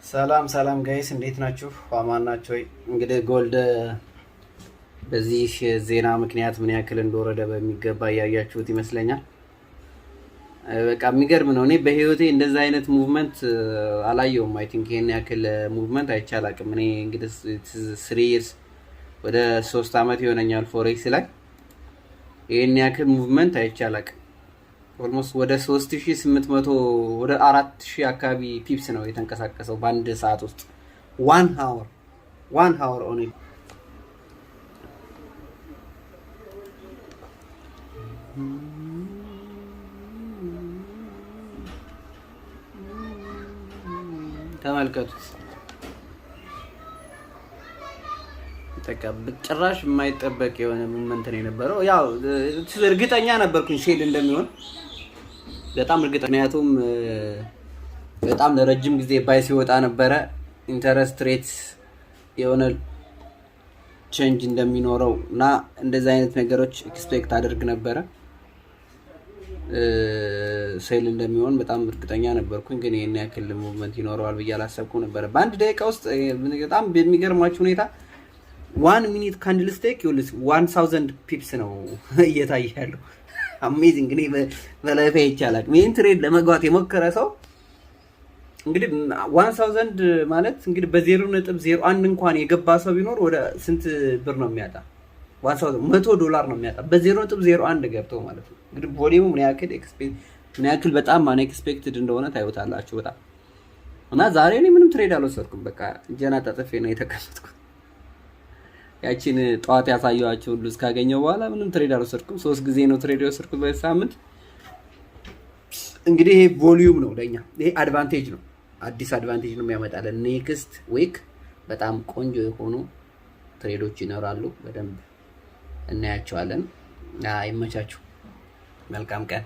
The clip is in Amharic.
ሰላም ሰላም ጋይስ እንዴት ናችሁ? አማን ናችሁ ወይ? እንግዲህ ጎልድ በዚህ ዜና ምክንያት ምን ያክል እንደወረደ በሚገባ ያያችሁት ይመስለኛል። በቃ የሚገርም ነው። እኔ በህይወቴ እንደዛ አይነት ሙቭመንት አላየውም። አይ ቲንክ ይሄን ያክል ሙቭመንት አይቻላቅም። እኔ እንግዲህ 3 years ወደ 3 አመት ይሆነኛል ፎሬክስ ላይ ይሄን ያክል ሙቭመንት አይቻላቅም። ኦልሞስት ወደ 3800 ወደ 4000 አካባቢ ፒፕስ ነው የተንቀሳቀሰው በአንድ ሰዓት ውስጥ 1 hour ኦንሊ። ተመልከቱት። ጭራሽ የማይጠበቅ የሆነ ሙቭመንት ነው የነበረው። ያው እርግጠኛ ነበርኩኝ ሼል እንደሚሆን በጣም እርግጠኛ። ምክንያቱም በጣም ለረጅም ጊዜ ባይ ሲወጣ ነበረ። ኢንተረስት ሬት የሆነ ቼንጅ እንደሚኖረው እና እንደዚህ አይነት ነገሮች ኤክስፔክት አድርግ ነበረ። ሴል እንደሚሆን በጣም እርግጠኛ ነበርኩኝ። ግን ይሄን ያክል ሙቭመንት ይኖረዋል ብዬ አላሰብኩም ነበር። በአንድ ደቂቃ ውስጥ በጣም በሚገርማችሁ ሁኔታ 1 minute ካንድል ስቴክ 1000 ፒፕስ ነው እየታየ ያለው። አሜዚንግ። እኔ በላይፍ ይቻላል ይሄን ትሬድ ለመግባት የሞከረ ሰው እንግዲህ 1000 ማለት እንግዲህ በ0.01 እንኳን የገባ ሰው ቢኖር ወደ ስንት ብር ነው የሚያጣ? 1000 $100 ነው የሚያጣ በ0.01 ገብቶ ማለት ነው። እንግዲህ ቮሊዩሙ ምን ያክል በጣም አንኤክስፔክትድ እንደሆነ ታዩታላችሁ በጣም። እና ዛሬ እኔ ምንም ትሬድ አልወሰድኩም። በቃ እጄን አጣጥፌ ነው የተቀመጥኩት። ያቺን ጧት ያሳየኋችሁ ሁሉ እስካገኘው በኋላ ምንም ትሬድ አልወሰድኩም። 3 ጊዜ ነው ትሬድ የወሰድኩት በዚህ ሳምንት። እንግዲህ ይሄ ቮሊዩም ነው ለኛ፣ ይሄ አድቫንቴጅ ነው፣ አዲስ አድቫንቴጅ ነው የሚያመጣለን። ኔክስት ዊክ በጣም ቆንጆ የሆኑ ትሬዶች ይኖራሉ፣ በደንብ እናያቸዋለን። ይመቻችሁ። መልካም ቀን።